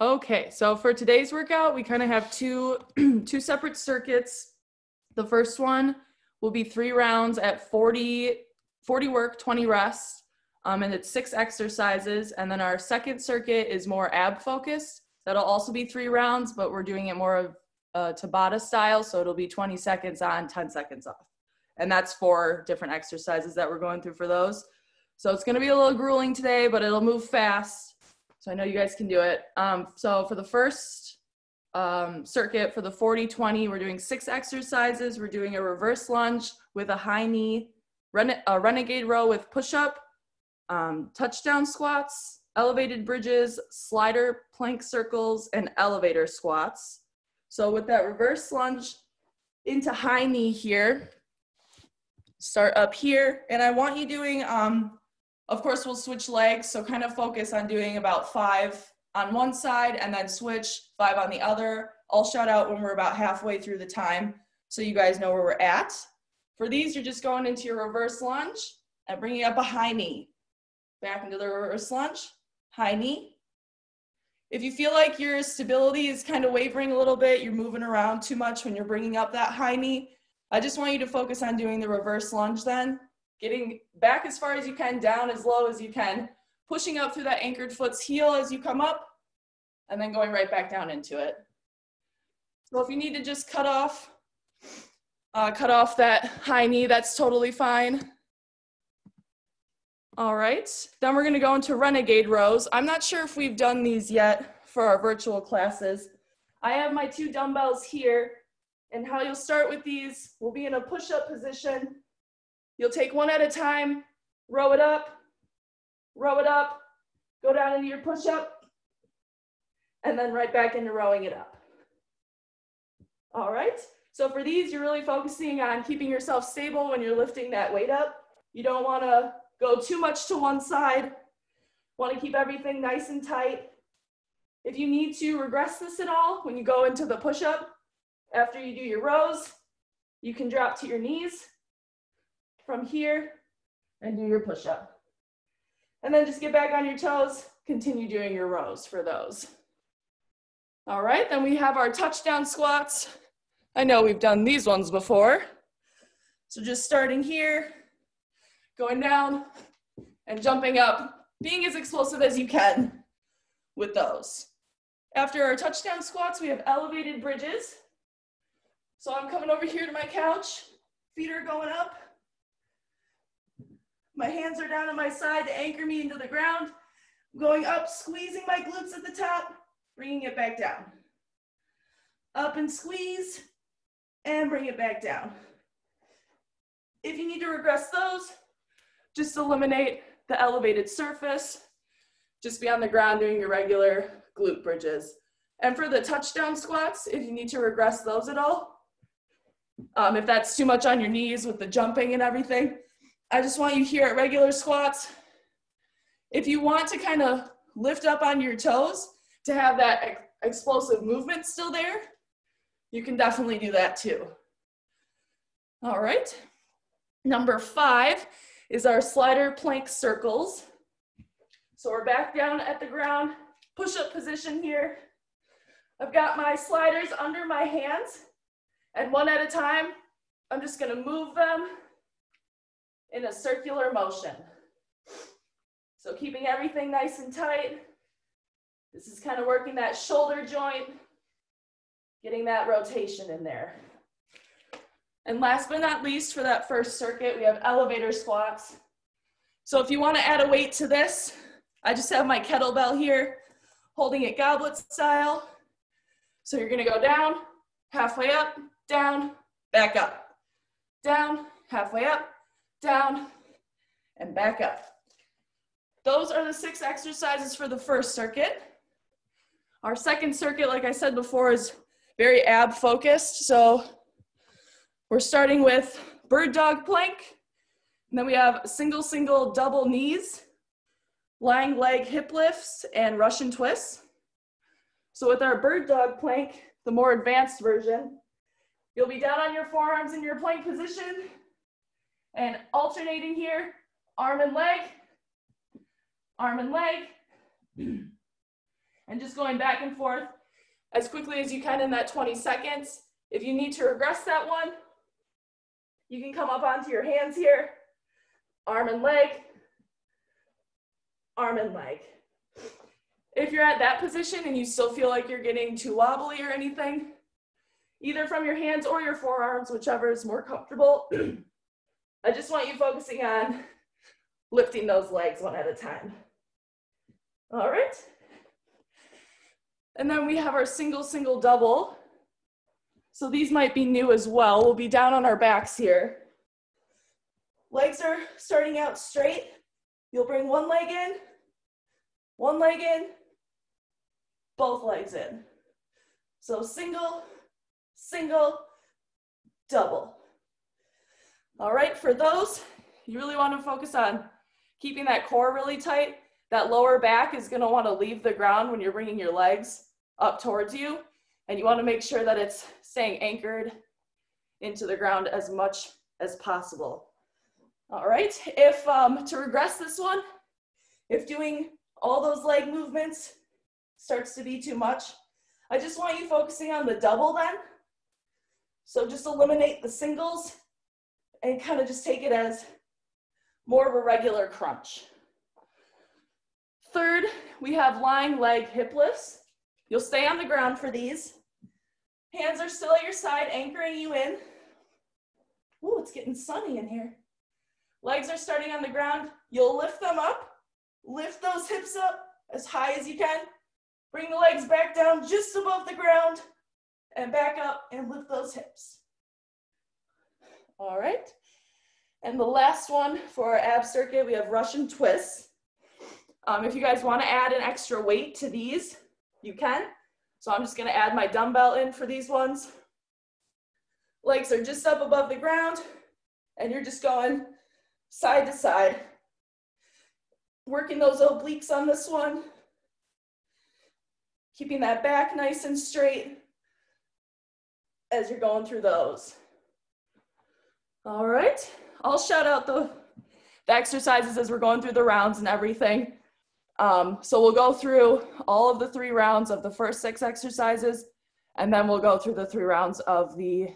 Okay, so for today's workout, we kind of have two separate circuits. The first one will be 3 rounds at 40 work, 20 rest, and it's 6 exercises. And then our second circuit is more ab focused. That'll also be 3 rounds, but we're doing it more of Tabata style, so it'll be 20 seconds on, 10 seconds off. And that's 4 different exercises that we're going through for those. So it's going to be a little grueling today, but it'll move fast. So I know you guys can do it. So for the first circuit, for the 40-20, we're doing 6 exercises. We're doing a reverse lunge with a high knee, a renegade row with push-up, touchdown squats, elevated bridges, slider plank circles, and elevator squats. So with that reverse lunge into high knee here, start up here, and I want you doing, of course, we'll switch legs, so kind of focus on doing about 5 on one side and then switch 5 on the other. I'll shout out when we're about halfway through the time so you guys know where we're at. For these, you're just going into your reverse lunge and bringing up a high knee. Back into the reverse lunge, high knee. If you feel like your stability is kind of wavering a little bit, you're moving around too much when you're bringing up that high knee, I just want you to focus on doing the reverse lunge then. Getting back as far as you can, down as low as you can, pushing up through that anchored foot's heel as you come up, and then going right back down into it. So if you need to just cut off that high knee, that's totally fine. All right, then we're gonna go into renegade rows. I'm not sure if we've done these yet for our virtual classes. I have my 2 dumbbells here, and how you'll start with these, we'll be in a push-up position. You'll take one at a time, row it up, go down into your push-up, and then right back into rowing it up. All right, so for these, you're really focusing on keeping yourself stable when you're lifting that weight up. You don't wanna go too much to one side. Wanna keep everything nice and tight. If you need to regress this at all, when you go into the push-up, after you do your rows, you can drop to your knees from here and do your push-up. And then just get back on your toes, continue doing your rows for those. All right, then we have our touchdown squats. I know we've done these ones before. So just starting here, going down and jumping up, being as explosive as you can with those. After our touchdown squats, we have elevated bridges. So I'm coming over here to my couch, feet are going up. My hands are down on my side to anchor me into the ground. I'm going up, squeezing my glutes at the top, bringing it back down. Up and squeeze, and bring it back down. If you need to regress those, just eliminate the elevated surface. Just be on the ground doing your regular glute bridges. And for the touchdown squats, if you need to regress those at all, if that's too much on your knees with the jumping and everything, I just want you here at regular squats. If you want to kind of lift up on your toes to have that explosive movement still there, you can definitely do that too. All right, number 5 is our slider plank circles. So we're back down at the ground, push-up position here. I've got my sliders under my hands, and one at a time, I'm just gonna move them in a circular motion. So keeping everything nice and tight. This is kind of working that shoulder joint, getting that rotation in there. And last but not least, for that first circuit, we have elevator squats. So if you want to add a weight to this, I just have my kettlebell here, holding it goblet style. So you're gonna go down, halfway up, down, back up. Down, halfway up, down, and back up. Those are the 6 exercises for the first circuit. Our second circuit, like I said before, is very ab focused. So we're starting with bird dog plank, and then we have single, double knees, lying leg hip lifts, and Russian twists. So with our bird dog plank, the more advanced version, you'll be down on your forearms in your plank position and alternating here, arm and leg, and just going back and forth as quickly as you can in that 20 seconds. If you need to regress that one, you can come up onto your hands here, arm and leg, arm and leg. If you're at that position and you still feel like you're getting too wobbly or anything, either from your hands or your forearms, whichever is more comfortable, I just want you focusing on lifting those legs one at a time. All right. And then we have our single, single, double. So these might be new as well. We'll be down on our backs here. Legs are starting out straight. You'll bring one leg in, both legs in. So single, single, double. All right, for those, you really want to focus on keeping that core really tight. That lower back is going to want to leave the ground when you're bringing your legs up towards you. And you want to make sure that it's staying anchored into the ground as much as possible. All right, if to regress this one, if doing all those leg movements starts to be too much, I just want you focusing on the double then. So just eliminate the singles and kind of just take it as more of a regular crunch. Third, we have lying leg hip lifts. You'll stay on the ground for these. Hands are still at your side, anchoring you in. Ooh, it's getting sunny in here. Legs are starting on the ground. You'll lift them up. Lift those hips up as high as you can. Bring the legs back down just above the ground and back up and lift those hips. All right. And the last one for our ab circuit, we have Russian twists. If you guys want to add an extra weight to these, you can. So I'm just going to add my dumbbell in for these ones. Legs are just up above the ground, and you're just going side to side. Working those obliques on this one. Keeping that back nice and straight as you're going through those. All right. I'll shout out the exercises as we're going through the rounds and everything. So we'll go through all of the 3 rounds of the first 6 exercises, and then we'll go through the 3 rounds of the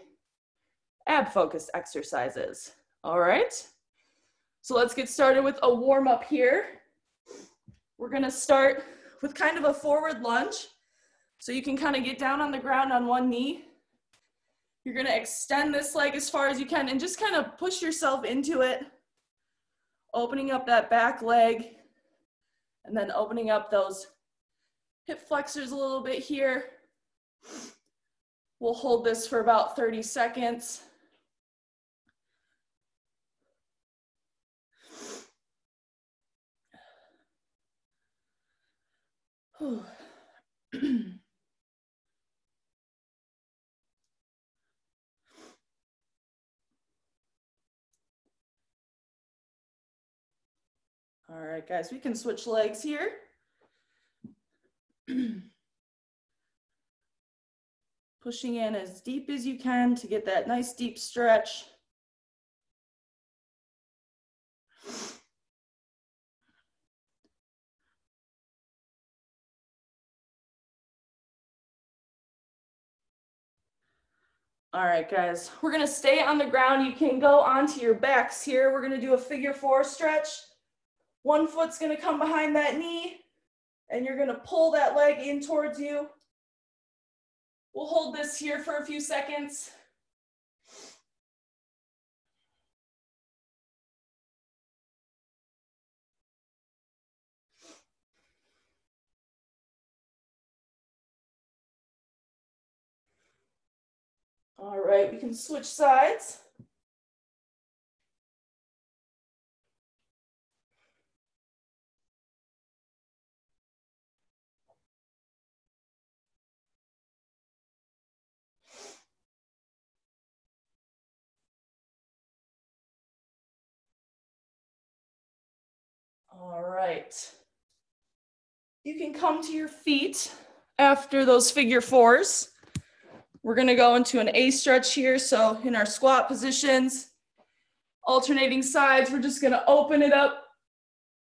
ab-focused exercises. All right. So let's get started with a warm-up here. We're going to start with kind of a forward lunge. So you can kind of get down on the ground on one knee. You're going to extend this leg as far as you can and just kind of push yourself into it, opening up that back leg and then opening up those hip flexors a little bit here. We'll hold this for about 30 seconds. All right, guys, we can switch legs here. Pushing in as deep as you can to get that nice deep stretch. All right, guys, we're gonna stay on the ground. You can go onto your backs here. We're gonna do a figure 4 stretch. One foot's gonna come behind that knee, and you're gonna pull that leg in towards you. We'll hold this here for a few seconds. All right, we can switch sides. All right. You can come to your feet after those figure 4s. We're gonna go into an A stretch here. So in our squat positions, alternating sides, we're just gonna open it up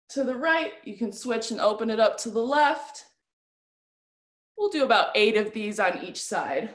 to the right. You can switch and open it up to the left. We'll do about 8 of these on each side.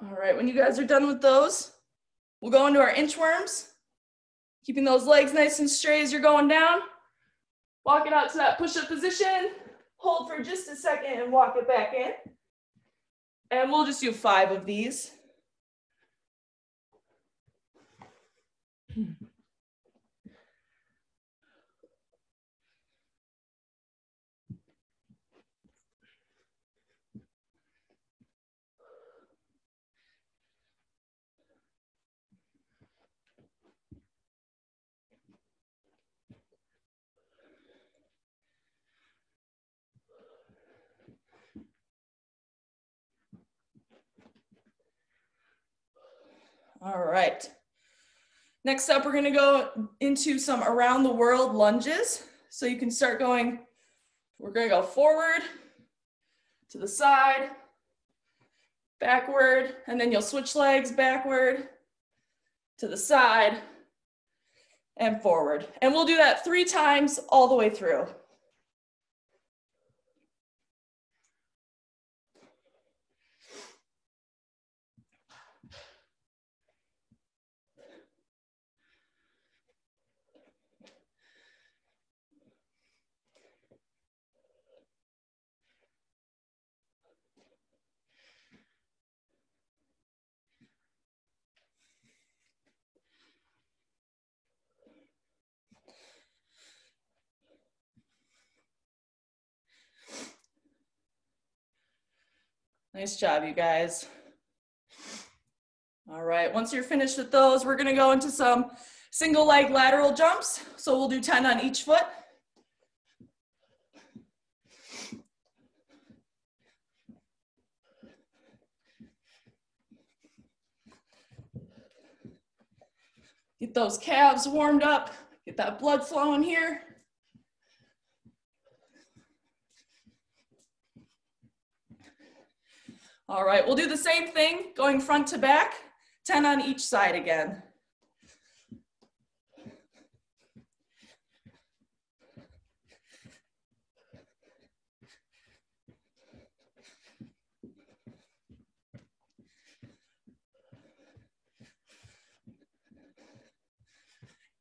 All right, when you guys are done with those, we'll go into our inchworms, keeping those legs nice and straight as you're going down. Walk it out to that push-up position, hold for just a second and walk it back in. And we'll just do 5 of these. All right. Next up, we're gonna go into some around the world lunges. So you can start going, we're gonna go forward, to the side, backward, and then you'll switch legs backward, to the side, and forward. And we'll do that 3 times all the way through. Nice job, you guys. All right, once you're finished with those, we're gonna go into some single leg lateral jumps. So we'll do 10 on each foot. Get those calves warmed up, get that blood flowing here. All right, we'll do the same thing, going front to back, 10 on each side again.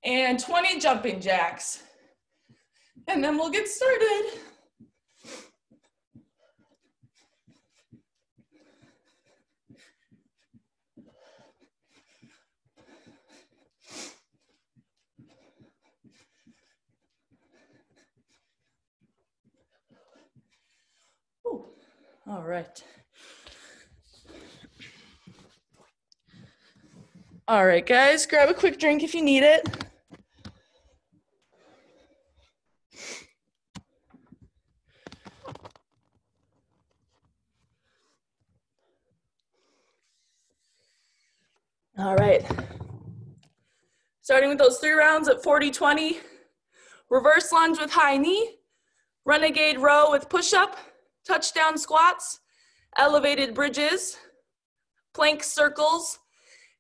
And 20 jumping jacks. And then we'll get started. Ooh. All right. All right, guys, grab a quick drink if you need it. All right. Starting with those 3 rounds at 40-20. Reverse lunge with high knee, renegade row with push-up, touchdown squats, elevated bridges, plank circles,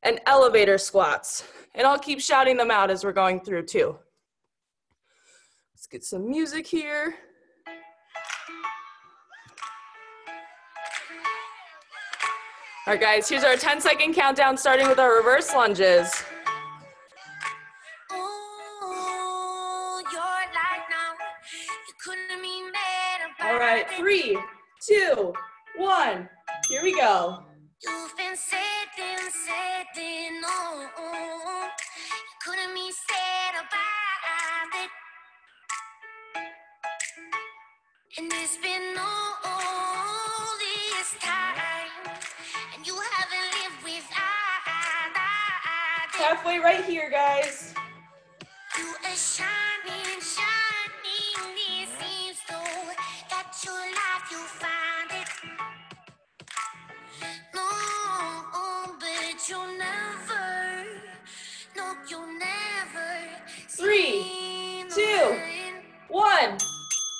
and elevator squats. And I'll keep shouting them out as we're going through too. Let's get some music here. All right, guys, here's our 10-second countdown, starting with our reverse lunges. All right, 3, 2, 1, here we go. You've been sitting, oh, couldn't be said about it. And it's been all this time, and you haven't lived without Halfway right here, guys. You are shining, shining. It seems though that your life you find it. No, but you'll never. No, you'll never. 3, 2, 1.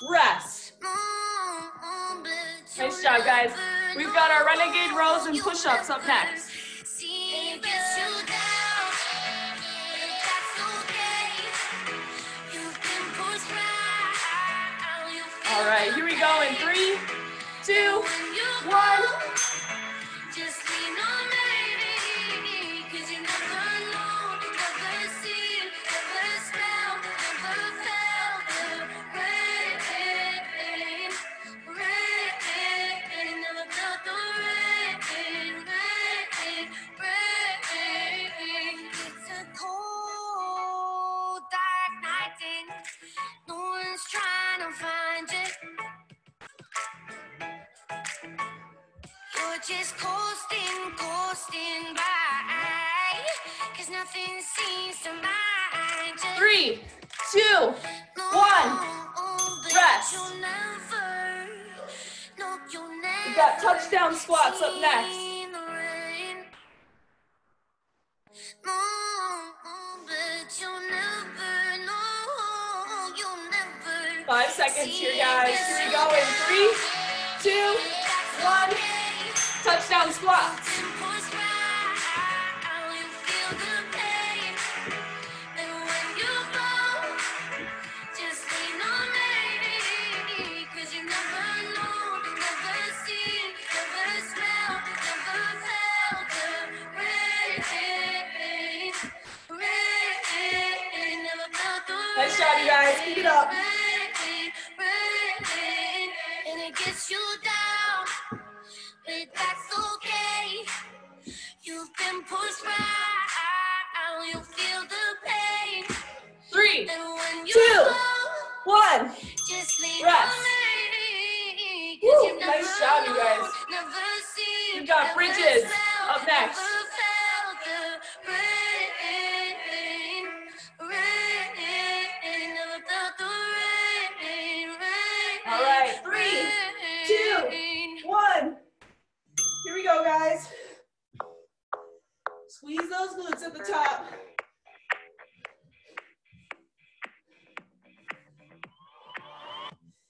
Rest. Nice job, guys. We've got our renegade rows and push-ups up next. All right, here we go in 3, 2, 1. Just lean on me, 'cause you never know, never seen, never smelled, never felt the rain, rain, never felt the rain, rain. It's a cold, dark night and no one's trying to find you. You're just coasting, coasting by, 'cause nothing seems to mind you. 3, 2, 1. Rest. We've got touchdown squats up next. 5 seconds here, guys. Here we go in 3, 2, 1. Touchdown squats. Nice job, you guys. Keep it up. And it gets you down, but that's okay. You've been pushed right, you feel the pain. 3, 2, 1. Rest. Woo, nice job, you guys. We've got bridges up next. All right, 3, 2, 1. Here we go, guys. Squeeze those glutes at the top.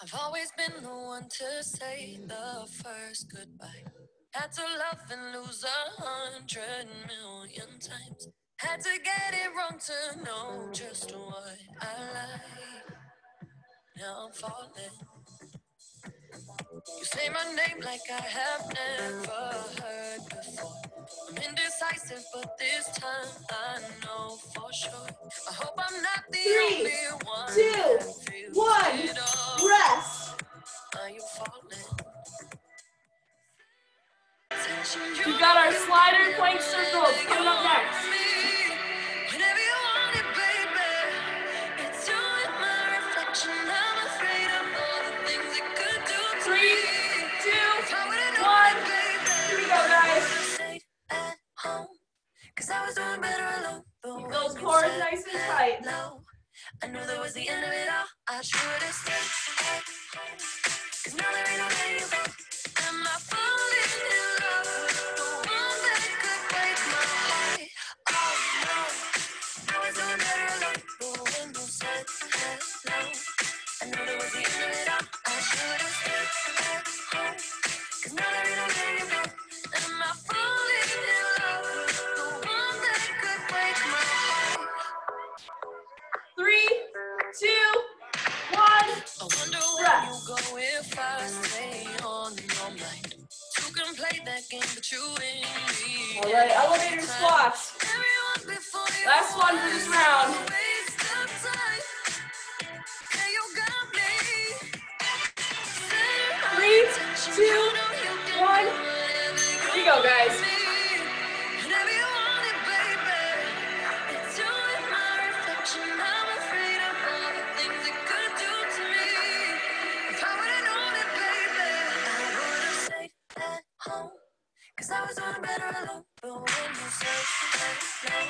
I've always been the one to say the first goodbye. Had to love and lose 100 million times. Had to get it wrong to know just what I like. Now I'm falling. You say my name like I have never heard before. I'm indecisive, but this time I know for sure. I hope I'm not the 3, only one. 2, 1. Rest. Are you falling? We've got our slider plank circles coming up next. Whenever you want it, baby. It's you and my reflection. I'm afraid of all the things it could do. 3, 2, 1. Here we go, guys. Stayed at home, 'cause I was doing better alone. Keep those cores nice and tight. No, I knew that was the end of it all. I should have stayed at home, 'cause now there ain't no letting you go. Am I falling in love with the one that could break my heart? Oh no, I was doing better alone. But when you said hello, I knew that was the end of it all. I should have stayed at home, 'cause now there ain't no letting you go. Am I falling in love with the one that could break my heart? 3, 2, 1. I wonder where you go if I stay on your mind. You can play that game, but you ain't me. All right, elevator squats. Last one for this round. 3, 2, 1. Here we go, guys. Cause I was doing better alone, but when you said hello,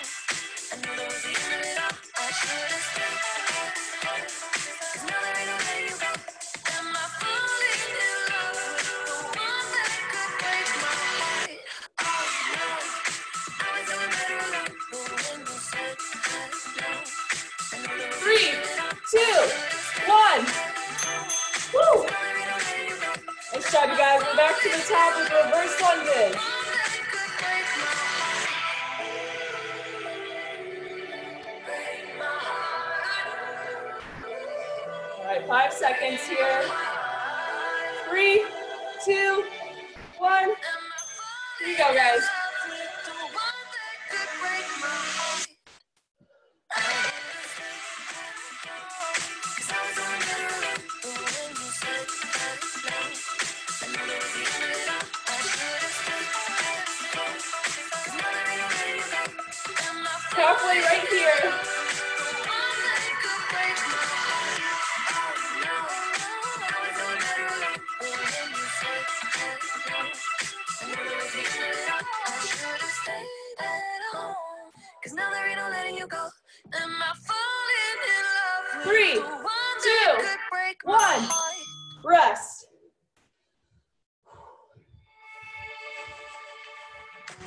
right, 5 seconds here. 3, 2, 1. Here you go, guys. Halfway right here. Cause now there ain't no letting you go. Am I falling in love? 3, 2, 1. Rest.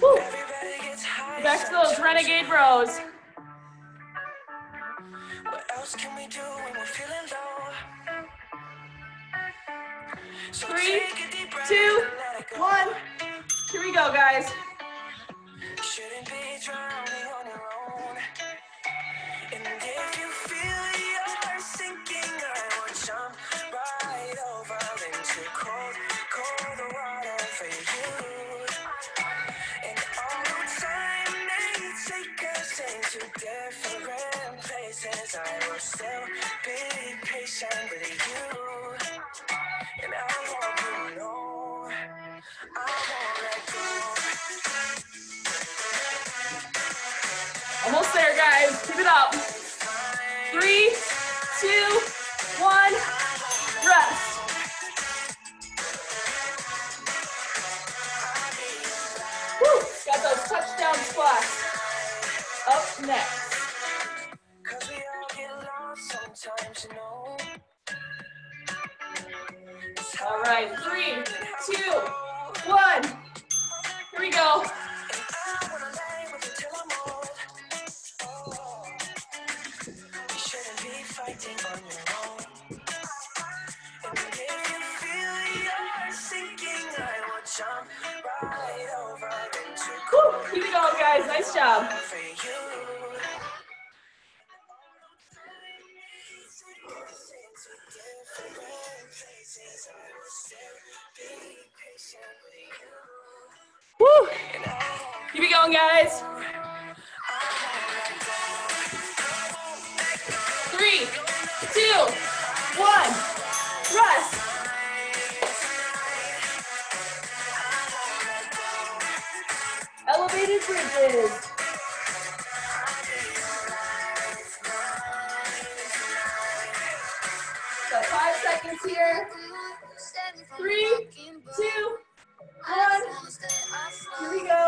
Whew. Back to those renegade rows. What else can we do when we're feeling low? 3, 2, 1. Here we go, guys. Shouldn't be drowning on your own. And if you feel you're sinking, I will jump right over into cold, cold water for you. And although time may take us into different places, I will still be patient with you. And I want you to know I won't let go. Almost there, guys. Keep it up. 3, 2, 1. Rest. Woo. Got those touchdown squats. Up next. Cause we all get lost sometimes, you know. All right, 3, 2, 1. Here we go. And I wanna lay with you till I'm old. Oh, you shouldn't be fighting on your own. And if you feel you're sinking, I will jump right over into Woo. Keep it going, guys. Nice job. for you. Woo. Keep it going, guys. 3, 2, 1. Rest. Elevated bridges. So 5 seconds here. 3, 2, 1. Here we go.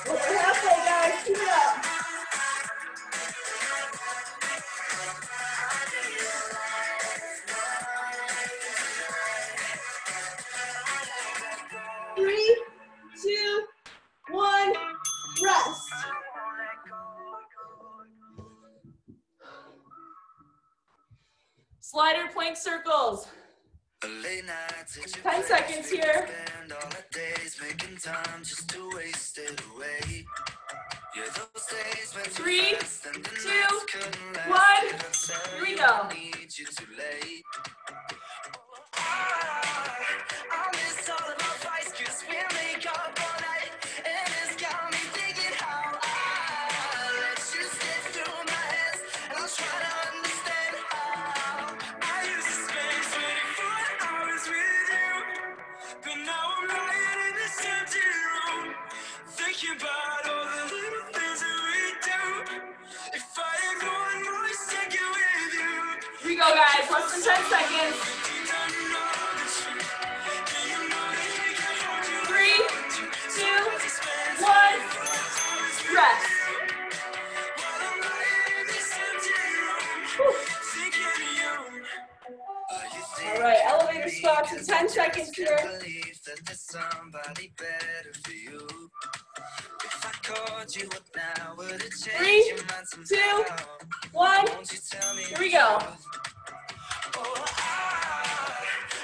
We're halfway, guys. Keep it up. Three, 2, 1. Rest. Slider plank circles. 10 seconds here. 3, 2, 1. Here we go. I miss all of our fights, 'cause we make up all night, and it's got me thinking how I let you slip through my hands, and I'll try to understand how I used to spend 24 hours with you, but now I'm lying in this empty room, thinking about all the little things that we do. If I had one more second with you. Here we go, guys. Less than 10 seconds. 3, 2, 1. Rest. Whew. All right, elevator squats in 10 seconds here. Believe that there's somebody better for you. If I called you up now, would it change your mind somehow? 3, 2, 1. Won't you tell me Here we go. Oh,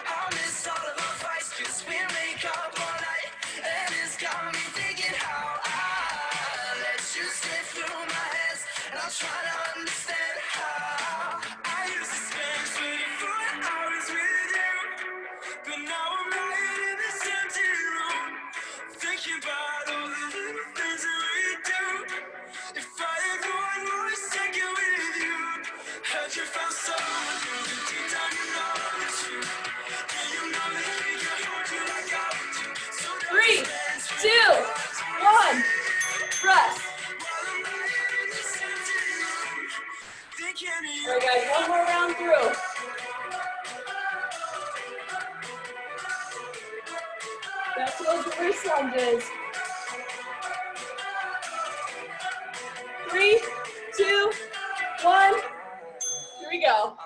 I miss all of our fights, 'cause we make up all night, and it's got me thinking how I let you slip through my hands, and I'm trying to understand how I used to spend 24 hours with you, but now I'm lying in this empty room, thinking about all the little things that we do. If I had one more second with you, had you found someone new, deep down you know the truth. And you know that we can hold you like I would do. So 3, 2, 1. Rest. All right, guys, one more round through. Back to those reverse lunges. 3, 2, 1. Here we go.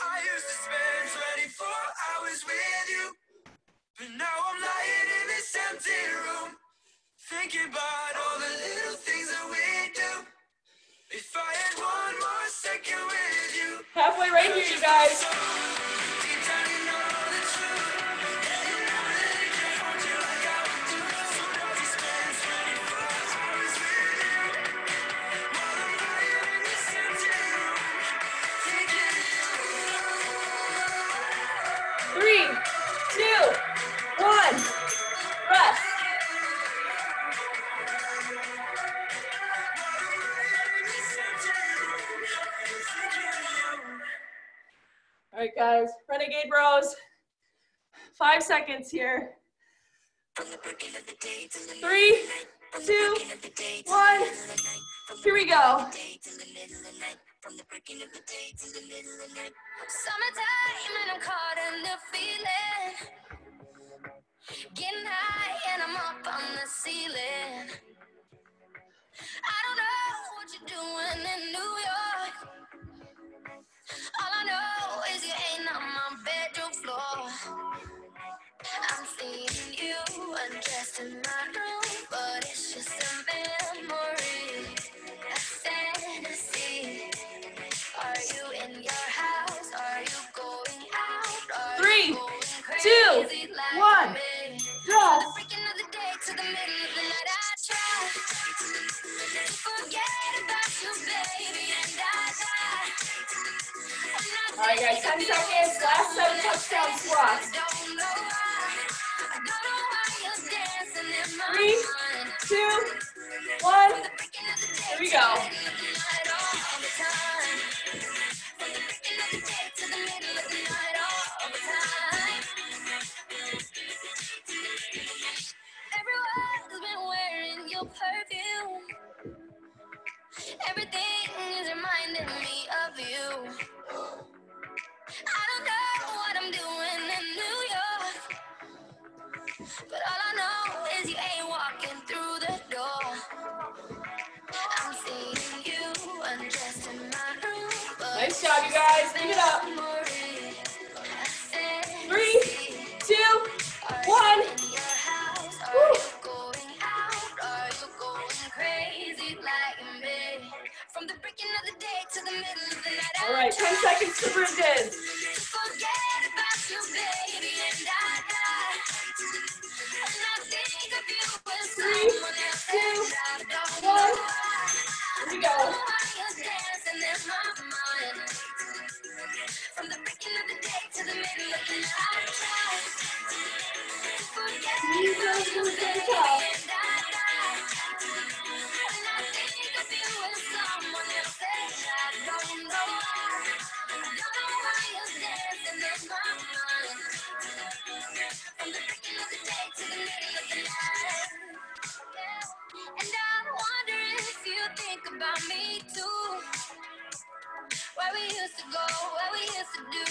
I used to spend 24 hours with you, but now I'm lying in this empty room, thinking about all the little things that we do. If I had one more second with you. Halfway right here, you guys. Deep down you know the truth, and you know that I can hold you like I would do. So now we spend 24 hours with you, while I'm lying in this empty room, thinking of you. 3, 2, 1. Rest. All right, guys. Renegade rows. 5 seconds here. 3, 2, 1. Here we go. Summertime and I'm caught in the feeling, getting high and I'm up on the ceiling. I don't know what you're doing in New York. All I know is you ain't on my bedroom floor. I'm seeing you undressed in my room, but it's just a memory, a fantasy. Are you in your house? Are you going out? Are 3, you going 2, crazy like 1. me? Rest. Breaking of the day to the middle of the night, I try to forget about you, baby, and I die. All right, guys. 10 seconds. Last 7 touchdown squats. I don't know why you're dancing in my 3, mind. 2, 1. Breaking of the day Here we to the go. middle of the night all the time. From the breaking of the day to the middle of the night all the time. Everyone's been wearing your perfume. Everything is reminding me of you. I don't know what I'm doing in New York, but all I know is you ain't walking through the door. I'm seeing you undressed in my room. Nice job, you guys. Keep it up. 3, 2, 1. Woo. From the breaking of the day to the middle of the night. All right, 10 seconds to bridges. Forget about you, baby, and I die. And I think of you as 3, someone else, 2, and I don't 1. know why. Here we I go. don't know why you're dancing in my mind. From the breaking of the day to the middle of the night, I try to forget Knees about goes you, to the baby, top. and I die. And I think of you as someone else, and I don't know why. I don't know why you're dancing in my mind. From the breaking of the day to the middle of the night. And I wonder if you think about me too. Where we used to go, where we used to do.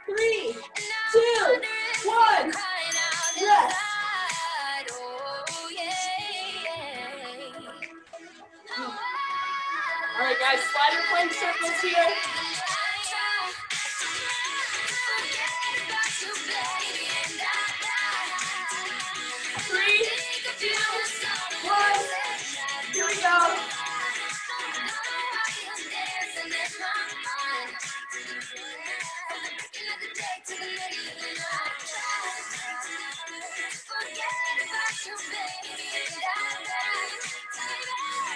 3, And I 2, wonder if 1. you're crying out Rest. inside. From the beginning of the day to the middle of the night. Forget about you, baby, and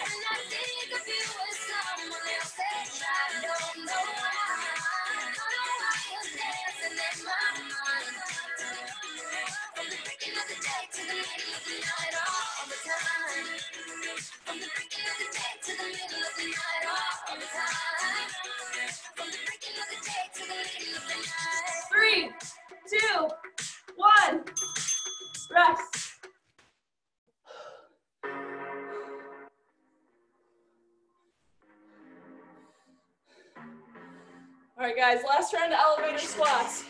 when I think of you as someone else, I don't know why. I don't know why you're dancing in my mind. From the beginning of the day to the middle of the night, all the time. From the beginning of the day to the middle of the night, all the time. From the beginning of the day to the middle of the night. 3, 2, 1. Rest. All right, guys, last round of elevator squats.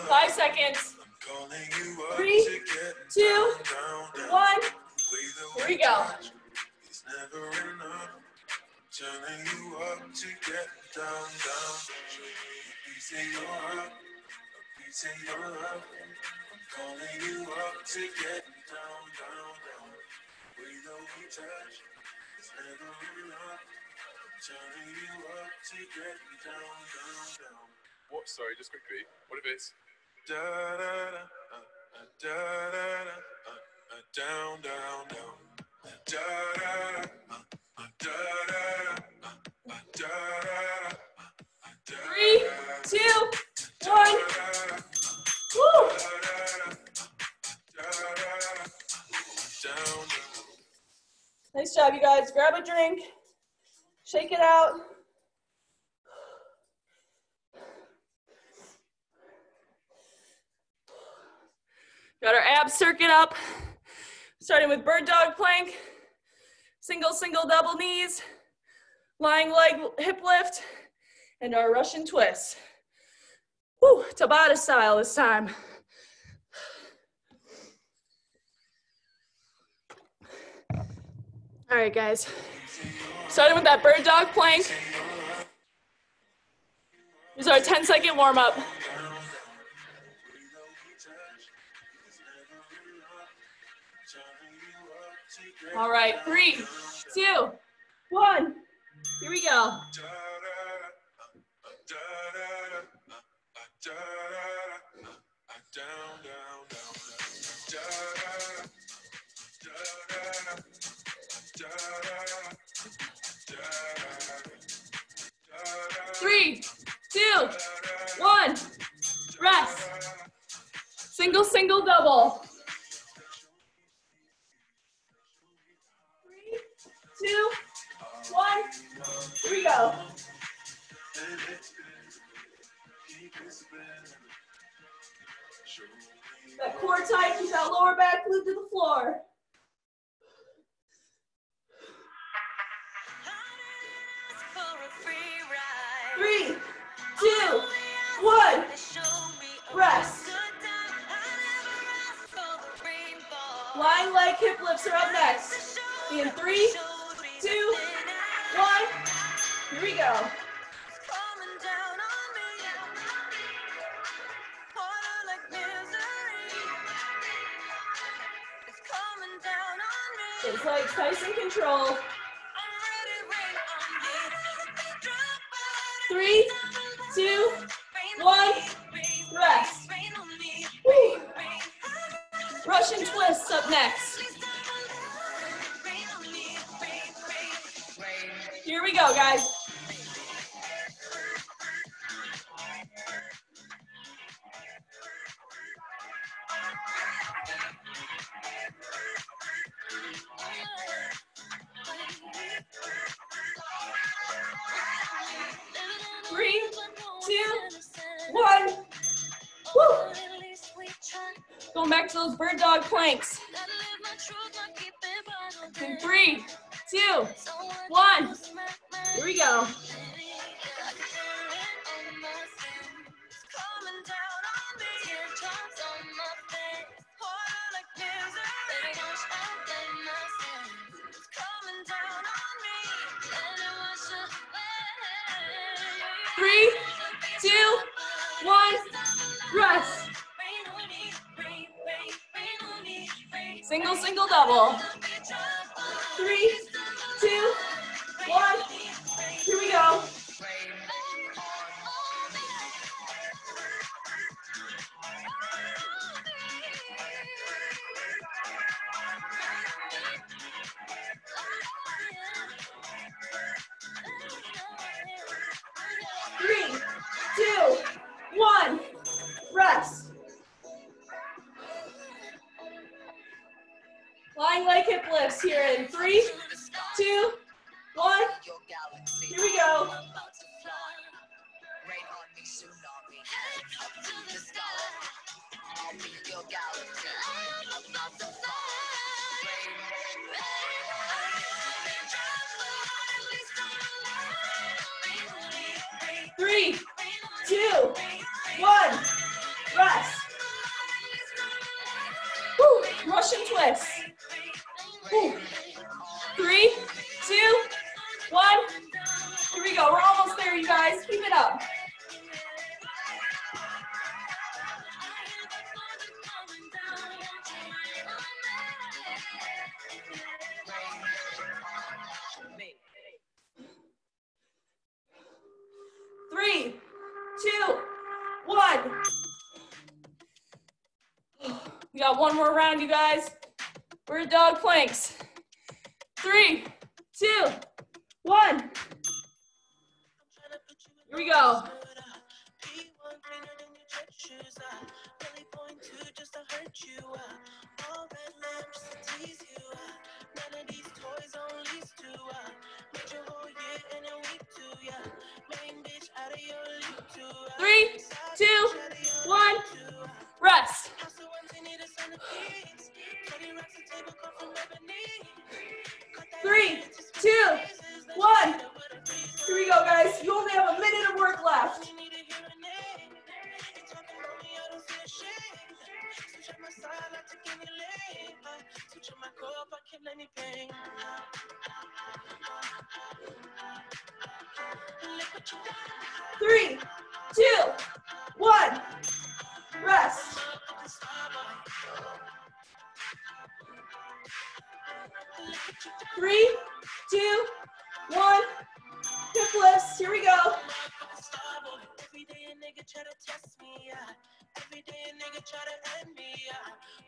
5 seconds. 3, 2, 1. Here we go. It's never enough. Turning you up to get down, down. A piece of your heart, a piece of your love. I'm calling you up to get down, down, down. We know we touch, it's never enough. Turning you up to get down, down, down. What? Sorry, just quickly. What if it's da da da da da da down, down, down. Da da da. 3, 2, 1. Woo! Nice job, you guys. Grab a drink. Shake it out. Got our abs circuit up. Starting with bird dog plank. Single, single, double knees. Lying leg hip lift. And our Russian twist. Woo, Tabata style this time. All right, guys. Starting with that bird dog plank. Here's our 10-second warm up. All right, 3, 2, 1. Here we go. Three, 2, 1. Rest. Single, single, double. 3, 2, 1. Here we go. That core tight, keep that lower back glued to the floor. Three, 2, 1. Rest. Lying leg hip lifts are up next. In 3, 2, 1. Here we go. It's like Tyson control. 3, 2, 1. Rest. Woo. Russian twists up next. Here we go, guys. Three, 2, 1. Woo. Going back to those bird dog planks. In 3, 2, 1. Here we go. Three, 2, 1. Rest. Single, single, double. 3, 2, 1. Here we go. 3, 2, 1, rest. Woo. Russian twist. Woo. 3, 2, 1. Here we go. We're almost there, you guys. Keep it up. Three, 2, 1. We got one more round, you guys. We're at dog planks. 3, 2, 1. Here we go. Three, 2, 1. Rest. 3, 2, 1. Here we go, guys. You only have a minute of work left. 3, 2, 1. Rest. 3, 2, 1. Hip lifts. Here we go. Every day a nigga try to test me, every day a nigga try to end me,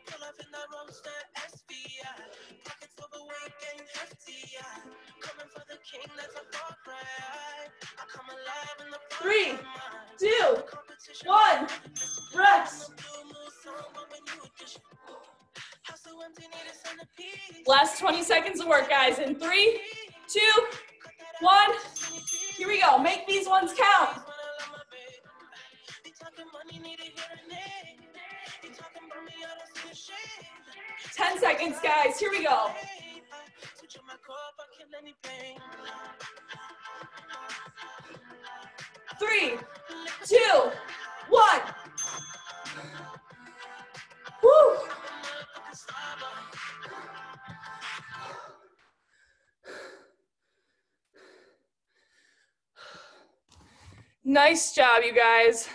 pull up in the roadster SV, pockets overweight getting hefty, coming for the king, that's a far cry. I come alive in the 3, 2, 1. Rest. Last 20 seconds of work, guys. In 3, 2, 1. Here we go. Make these ones count. 10 seconds, guys. Here we go. 3, 2, 1. Woo. Nice job, you guys.